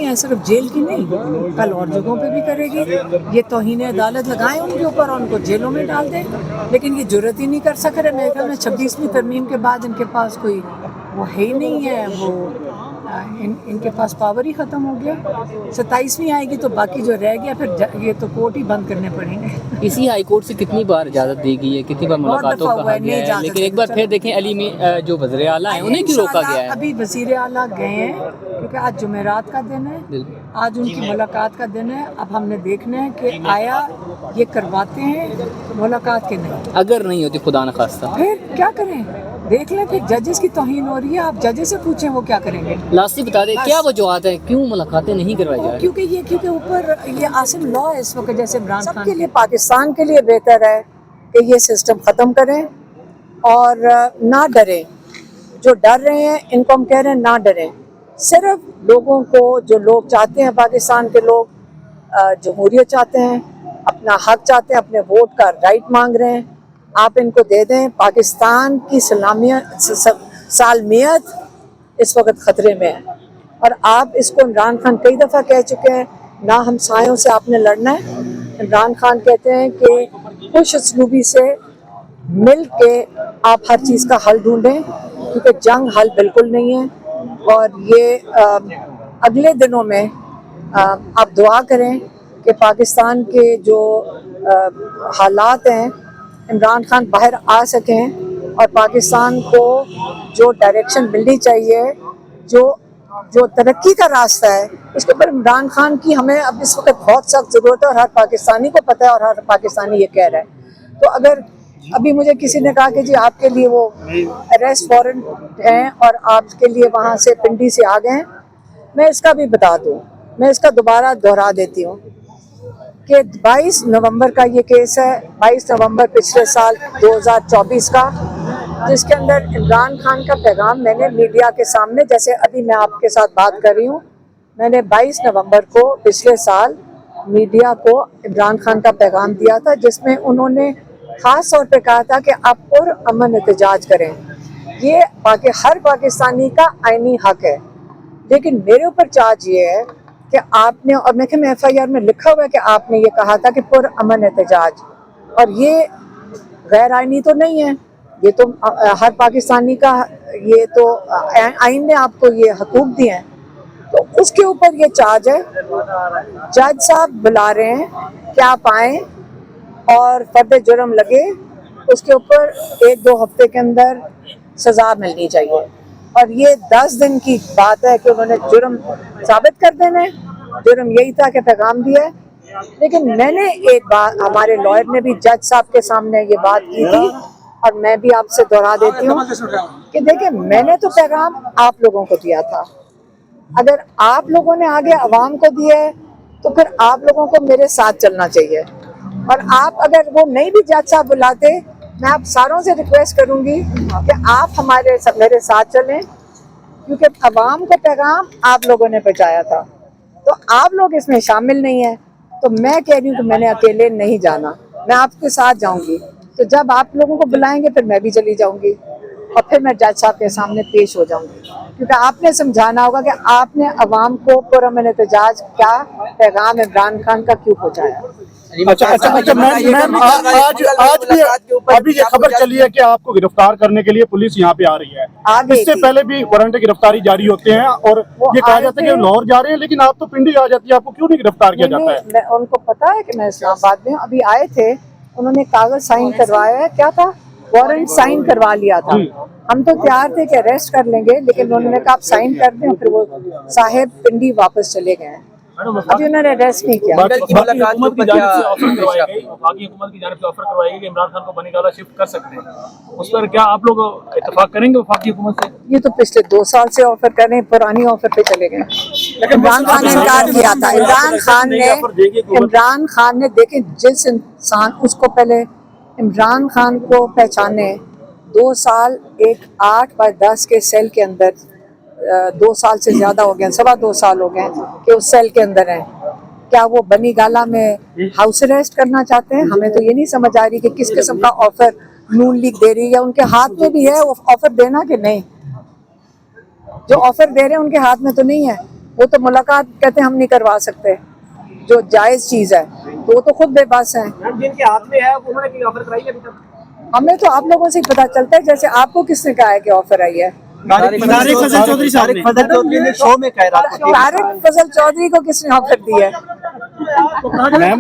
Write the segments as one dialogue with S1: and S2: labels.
S1: हैं, सिर्फ जेल की नहीं, कल और जगहों पे भी करेगी। ये तौहीन अदालत लगाएं उनके ऊपर और उनको जेलों में डाल दें, लेकिन ये जुर्रत ही नहीं कर सक रहे। मेरे ख्याल में 26वीं तरमीम के बाद इनके पास कोई वो है ही नहीं है, वो इनके पास पावर ही ख़त्म हो गया। 27वीं आएगी तो बाकी जो रह गया फिर ये तो कोर्ट ही बंद करने पड़ेंगे।
S2: इसी हाई कोर्ट से कितनी बार इजाज़त दी गई है, कितनी बार मुलाकातों का कहा गया है, लेकिन एक बार फिर देखें अली में जो वज़ीर आला हैं उन्हें क्यों रोका गया है?
S1: अभी वज़ीर आला गए हैं क्योंकि आज जुमेरात का दिन है, आज उनकी मुलाकात का दिन है। अब हमने देखना है कि आया ये करवाते हैं मुलाकात के नहीं।
S2: अगर नहीं होती खुदा न खास्ता
S1: फिर क्या करें, देख लें। फिर जजेस की तौहीन हो रही है, आप जजेस से पूछें वो क्या करेंगे।
S2: लास्टली बता दें क्या वजूहत है, क्यों मुलाकातें नहीं करवाई जा रही?
S1: क्योंकि ऊपर ये आसिम लॉ है इस वक्त, जैसे इमरान खान के लिए, पाकिस्तान के लिए बेहतर है कि ये सिस्टम ख़त्म करें और ना डरें। जो डर रहे हैं इनको हम कह रहे हैं ना डरें। सिर्फ लोगों को, जो लोग चाहते हैं, पाकिस्तान के लोग जमहूरियत चाहते हैं, अपना हक चाहते हैं, अपने वोट का राइट मांग रहे हैं, आप इनको दे दें। पाकिस्तान की सालमियत इस वक्त ख़तरे में है और आप इसको, इमरान खान कई दफ़ा कह चुके हैं, ना हमसायों से आपने लड़ना है। इमरान खान कहते हैं कि खुश उसलूबी से मिल के आप हर चीज़ का हल ढूंढें, क्योंकि जंग हल बिल्कुल नहीं है। और ये अगले दिनों में आप दुआ करें कि पाकिस्तान के जो हालात हैं, इमरान खान बाहर आ सकें और पाकिस्तान को जो डायरेक्शन मिलनी चाहिए, जो तरक्की का रास्ता है, उसके ऊपर इमरान खान की हमें अब इस वक्त बहुत सख्त ज़रूरत है और हर पाकिस्तानी को पता है और हर पाकिस्तानी ये कह रहा है। तो अगर अभी मुझे किसी ने कहा कि जी आपके लिए वो अरेस्ट वारंट हैं और आपके लिए वहाँ से पिंडी से आ गए हैं, मैं इसका भी बता दूँ, मैं इसका दोबारा दोहरा देती हूँ कि 22 नवंबर का ये केस है, 22 नवंबर पिछले साल 2024 का, जिसके अंदर इमरान खान का पैगाम मैंने मीडिया के सामने, जैसे अभी मैं आपके साथ बात कर रही हूँ, मैंने 22 नवंबर को पिछले साल मीडिया को इमरान खान का पैगाम दिया था, जिसमें उन्होंने ख़ास तौर पे कहा था कि आप पुरअमन एहतजाज करें। ये हर पाकिस्तानी का आईनी हक है, लेकिन मेरे ऊपर चार्ज ये है कि आपने, और मैं FIR में लिखा हुआ है कि आपने ये कहा था कि पुरअमन एहतजाज, और ये गैर आईनी तो नहीं है, ये तो हर पाकिस्तानी का, ये तो आइन ने आपको ये हकूक दिए हैं, तो उसके ऊपर ये चार्ज है। जज साहब बुला रहे हैं कि आप आएँ और फर्द जुर्म लगे, उसके ऊपर 1-2 हफ्ते के अंदर सज़ा मिलनी चाहिए। और ये 10 दिन की बात है कि उन्होंने जुर्म साबित कर देना है। जुर्म यही था कि पैगाम दिया है। लेकिन मैंने एक बात, हमारे लॉयर ने भी जज साहब के सामने ये बात की थी और मैं भी आपसे दोहरा देती हूँ कि देखिए, मैंने तो पैगाम आप लोगों को दिया था। अगर आप लोगों ने आगे अवाम को दिया है तो फिर आप लोगों को मेरे साथ चलना चाहिए। और आप अगर वो नहीं भी जज साहब बुलाते, मैं आप सारों से रिक्वेस्ट करूंगी कि आप मेरे साथ चलें, क्योंकि अवाम को पैगाम आप लोगों ने पहुंचाया था, तो आप लोग इसमें शामिल नहीं हैं। तो मैं कह रही हूँ कि मैंने अकेले नहीं जाना, मैं आपके साथ जाऊंगी। तो जब आप लोगों को बुलाएंगे फिर मैं भी चली जाऊंगी और फिर मैं जज साहब के सामने पेश हो जाऊंगी, क्योंकि आपने समझाना होगा कि आपने अवाम को पुरअमन एहतजाज क्या पैगाम इमरान खान का क्यों पहुँचाया।
S3: अच्छा मैम, आज भी अभी ये खबर चली है कि आपको गिरफ्तार करने के लिए पुलिस यहाँ पे आ रही है। इससे पहले भी वारंट गिरफ्तारी जारी होते हैं और ये कहा जाता है कि लाहौर जा रहे हैं, लेकिन आप तो पिंडी आ जाती है, आपको क्यों नहीं गिरफ्तार किया जाता है?
S1: उनको पता है कि मैं इस्लामाबाद में हूँ। अभी आए थे, उन्होंने कागज साइन करवाया है, क्या था, वारंट साइन करवा लिया था। हम तो तैयार थे कि अरेस्ट कर लेंगे, लेकिन उन्होंने कहा आप साइन कर दें, फिर वो साहेब पिंडी वापस चले गए हैं। अभी उन्होंने अरेस्ट नहीं किया।
S4: हुकूमत की जानिब से ऑफर करवाई गई कि इमरान खान को बनीगाला शिफ्ट कर सकते हैं, उस पर क्या आप लोग इत्तेफाक करेंगे वफाकी हुकूमत से?
S1: ये तो पिछले 2 साल से ऑफर कर रहे हैं, पुरानी ऑफर पे चले गए। इमरान खान ने इनकार किया था। इमरान खान ने देखें, जिस इंसान उसको पहले इमरान खान को पहचाने 2 साल, एक 8x10 के सेल के अंदर, 2 साल से ज्यादा हो गए, 2.25 साल हो गए कि उस सेल के अंदर हैं। क्या वो बनी गाला में हाउस अरेस्ट करना चाहते हैं? हमें तो ये नहीं समझ आ रही कि किस किस्म का ऑफर नून लीग दे रही है, या उनके हाथ में भी है वो ऑफर देना कि नहीं। जो ऑफर दे रहे हैं उनके हाथ में तो नहीं है। वो तो मुलाकात कहते हैं हम नहीं करवा सकते, जो जायज़ चीज़ है, तो वो तो खुद बेबस हैं।
S4: जिनके हाथ में है उन्होंने कोई ऑफर कराई है अभी तक?
S1: हमें तो आप लोगों से ही पता चलता है, जैसे आपको किसने कहा है कि ऑफर आई है?
S3: तारिक फजल चौधरी साहब ने
S5: शो में कह रहा था।
S1: तारिक फजल चौधरी को किसने ऑफर दी है?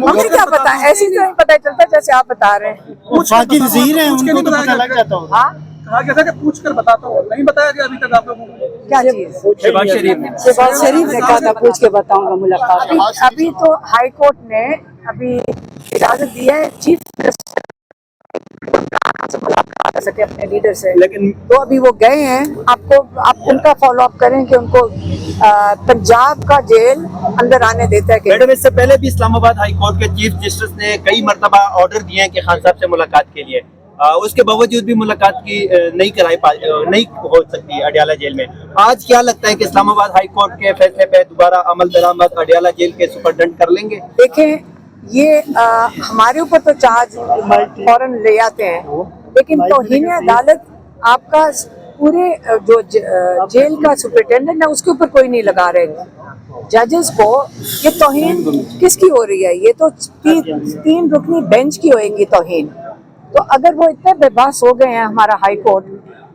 S1: हमें क्या पता, ऐसी तो नहीं पता चलता जैसे आप बता रहे हैं।
S3: वफाकी वज़ीर हैं, उनको तो पता लग जाता होगा।
S1: हाँ,
S4: कहा गया था कि पूछ कर बताता हूँ, नहीं बताया गया अभी तक आप लोगों को?
S1: क्या चीज?
S2: शहबाज शरीफ
S1: शहबाज शरीफ ने कहा था पूछ के बताऊंगा मुलाकात। अभी तो हाई कोर्ट ने अभी इजाजत दी है चीफ मिनिस्टर से मुलाकात कर सके अपने लीडर से,
S5: लेकिन
S1: तो अभी वो गए हैं। आप उनका फॉलो अप करें कि उनको पंजाब का जेल अंदर आने देता है कि
S5: मैडम, इससे पहले भी इस्लामाबाद हाई कोर्ट के चीफ जस्टिस ने कई मरतबा ऑर्डर दिए हैं कि खान साहब से मुलाकात के लिए, उसके बावजूद भी मुलाकात की नहीं हो सकती अडियाला जेल में। आज क्या लगता है कि इस्लामाबाद हाई कोर्ट के फैसले पे दोबारा अमल दरामद अडियाला जेल के सुपरडेंट कर लेंगे?
S1: देखें, ये हमारे ऊपर तो चार्ज फौरन ले आते हैं, लेकिन तौहीन अदालत आपका पूरे जो जेल का सुपरिटेंडेंट है उसके ऊपर कोई नहीं लगा रहे जजेस को। ये तौहीन किसकी हो रही है? ये तो तीन रुकनी बेंच की होएगी तौहीन। तो अगर वो इतने बेबस हो गए हैं हमारा हाई कोर्ट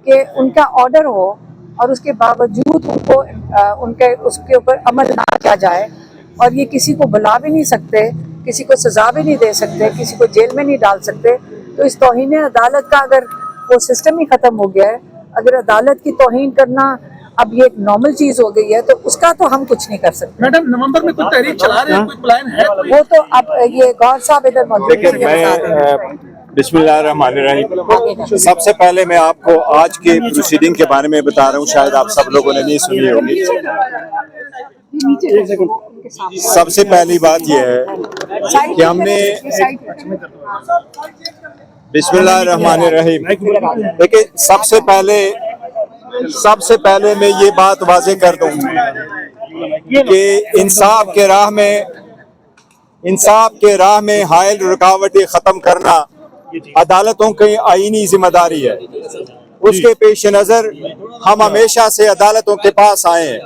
S1: कि उनका ऑर्डर हो और उसके बावजूद उनको उसके ऊपर अमल ना किया जाए, और ये किसी को बुला भी नहीं सकते, किसी को सजा भी नहीं दे सकते, किसी को जेल में नहीं डाल सकते, तो इस तौहीन अदालत का अगर वो सिस्टम ही खत्म हो गया है, अगर अदालत की तौहीन करना अब ये एक नॉर्मल चीज हो गई है, तो उसका तो हम कुछ नहीं कर सकते।
S4: मैडम, नवंबर में कुछ तहरीक चला रहे हैं, कुछ प्लान है?
S1: वो तो अब ये गौर साहब इधर मौजूद
S6: मैं बिस्मिल्लाहिर्रहमानिर्रहीम। सबसे पहले मैं आपको आज के प्रोसीडिंग के बारे में बता रहा हूँ, शायद आप सब लोगों ने नहीं सुनी होगी। सबसे पहली बात यह है कि हमने बिस्मिल्लाहिर्रहमानिर्रहीम, देखिए सबसे पहले मैं ये बात वाज़ेह कर दूं कि इंसाफ के राह में हायल रुकावटें ख़त्म करना अदालतों की आईनी जिम्मेदारी है। उसके पेश नज़र हम हमेशा से अदालतों के पास आए हैं।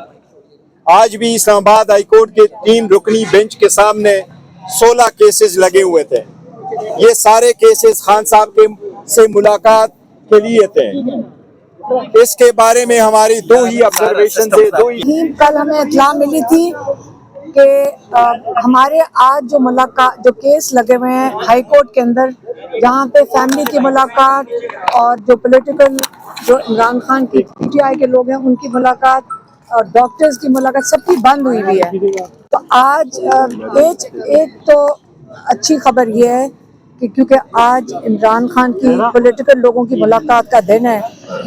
S6: आज भी इस्लामाबाद हाई कोर्ट के 3 रुकनी बेंच के सामने 16 केसेस लगे हुए थे। ये सारे केसेस खान साहब से मुलाकात के लिए थे। इसके बारे में हमारी 2 ही ऑब्जर्वेशन थे।
S1: कल हमें इत्तला मिली थी कि हमारे आज जो केस लगे हुए हैं हाई कोर्ट के अंदर, जहाँ पे फैमिली की मुलाकात और जो पॉलिटिकल जो इमरान खान की पीटीआई के लोग हैं उनकी मुलाकात और डॉक्टर्स की मुलाकात सबकी बंद हुई हुई है। तो आज एक तो अच्छी खबर ये है कि क्योंकि आज इमरान खान की पॉलिटिकल लोगों की मुलाकात का दिन है,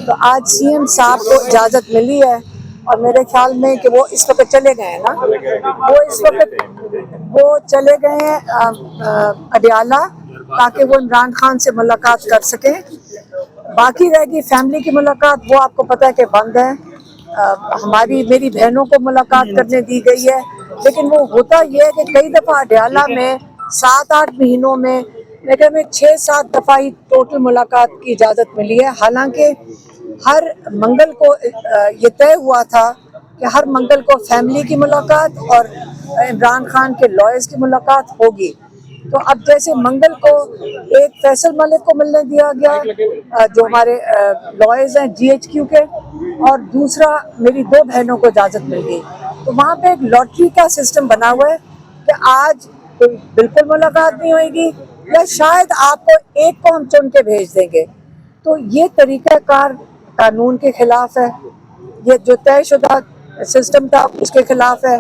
S1: तो आज सीएम साहब को इजाज़त मिली है, और मेरे ख्याल में कि वो इस वक्त चले गए हैं ना, वो चले गए हैं अडियाला, ताकि वो इमरान खान से मुलाकात कर सकें। बाकी रहेगी फैमिली की मुलाकात, वो आपको पता है कि बंद है। मेरी बहनों को मुलाकात करने दी गई है, लेकिन वो होता ये है कि कई दफ़ा अडियाला में 7-8 महीनों में लेकिन में 6-7 दफ़ा ही टोटल मुलाकात की इजाज़त मिली है। हालांकि हर मंगल को ये तय हुआ था कि हर मंगल को फैमिली की मुलाकात और इमरान खान के लॉयर्स की मुलाकात होगी। तो अब जैसे मंगल को एक फैसल मलिक को मिलने दिया गया, जो हमारे लॉयर्स हैं GHQ के, और दूसरा मेरी 2 बहनों को इजाज़त मिल गई। तो वहाँ पे एक लॉटरी का सिस्टम बना हुआ है कि आज बिल्कुल मुलाकात नहीं होगी, या शायद आपको एक को हम चुन के भेज देंगे। तो ये तरीक़ाकार कानून के खिलाफ है, ये जो तयशुदा सिस्टम था उसके खिलाफ है।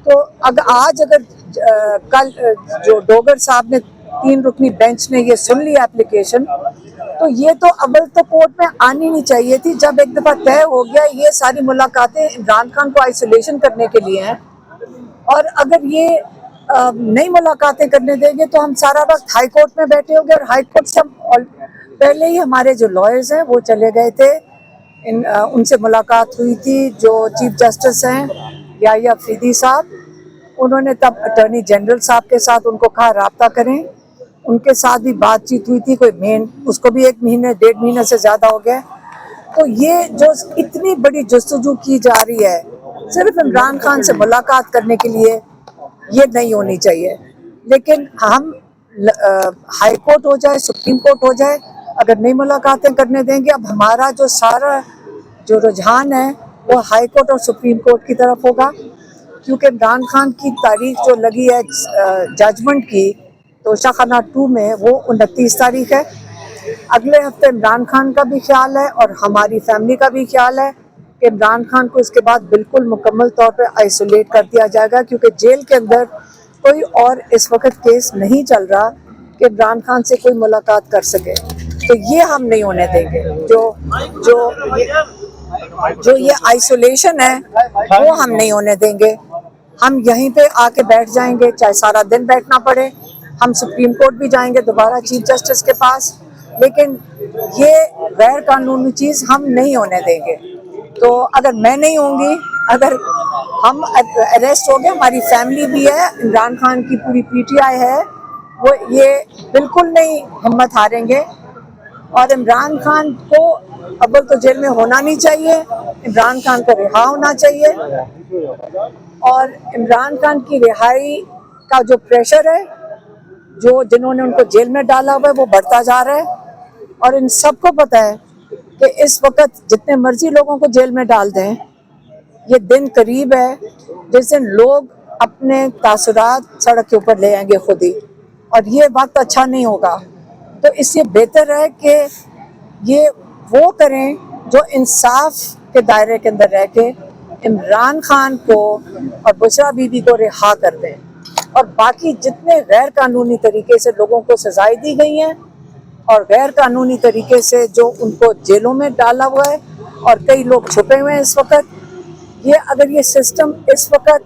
S1: तो अगर कल जो डोगर साहब ने 3 रुकनी बेंच ने ये सुन लिया एप्लीकेशन, तो ये तो अव्वल तो कोर्ट में आनी नहीं चाहिए थी। जब एक दफ़ा तय हो गया ये सारी मुलाकातें इमरान खान को आइसोलेशन करने के लिए हैं, और अगर ये नई मुलाकातें करने देंगे तो हम सारा वक्त हाई कोर्ट में बैठे होंगे, और हाई कोर्ट से पहले ही हमारे जो लॉयर्स हैं वो चले गए थे, उनसे मुलाकात हुई थी। जो चीफ जस्टिस हैं याहिया अफरीदी साहब, उन्होंने तब अटॉर्नी जनरल साहब के साथ उनको कहा रब्ता करें, उनके साथ भी बातचीत हुई थी, उसको भी 1 महीने 1.5 महीने से ज़्यादा हो गया। तो ये जो इतनी बड़ी जस्तजू की जा रही है सिर्फ इमरान खान से मुलाकात करने के लिए ये नहीं होनी चाहिए। लेकिन हम हाई कोर्ट हो जाए, सुप्रीम कोर्ट हो जाए, अगर नहीं मुलाकातें करने देंगे, अब हमारा जो सारा जो रुझान है वो हाई कोर्ट और सुप्रीम कोर्ट की तरफ होगा, क्योंकि इमरान खान की तारीख जो लगी है जजमेंट की तोशाखाना 2 में वो 29 तारीख है। अगले हफ्ते इमरान खान का भी ख्याल है और हमारी फैमिली का भी ख्याल है कि इमरान खान को इसके बाद बिल्कुल मुकम्मल तौर पे आइसोलेट कर दिया जाएगा, क्योंकि जेल के अंदर कोई और इस वक्त केस नहीं चल रहा कि इमरान खान से कोई मुलाकात कर सके। तो ये हम नहीं होने देंगे। जो ये आइसोलेशन है वो हम नहीं होने देंगे। हम यहीं पे आके बैठ जाएंगे, चाहे सारा दिन बैठना पड़े। हम सुप्रीम कोर्ट भी जाएंगे दोबारा चीफ जस्टिस के पास, लेकिन ये गैर कानूनी चीज़ हम नहीं होने देंगे। तो अगर मैं नहीं होंगी, अगर हम अरेस्ट हो गए, हमारी फैमिली भी है, इमरान खान की पूरी पीटीआई है, वो ये बिल्कुल नहीं हिम्मत हारेंगे। और इमरान खान को अव्वल तो जेल में होना नहीं चाहिए, इमरान खान को रिहा होना चाहिए। और इमरान खान की रिहाई का जो प्रेशर है, जो जिन्होंने उनको जेल में डाला हुआ है, वो बढ़ता जा रहा है। और इन सबको पता है कि इस वक्त जितने मर्जी लोगों को जेल में डाल दें, ये दिन करीब है जिस दिन लोग अपने तासुरात सड़क के ऊपर ले आएंगे खुद ही, और ये वक्त अच्छा नहीं होगा। तो इससे बेहतर है कि ये वो करें जो इंसाफ के दायरे के अंदर रह के इमरान खान को और बुशरा बीबी को रिहा कर दें। और बाकी जितने गैर कानूनी तरीके से लोगों को सजाएं दी गई हैं और गैर कानूनी तरीके से जो उनको जेलों में डाला हुआ है और कई लोग छुपे हुए हैं इस वक्त, ये अगर ये सिस्टम इस वक्त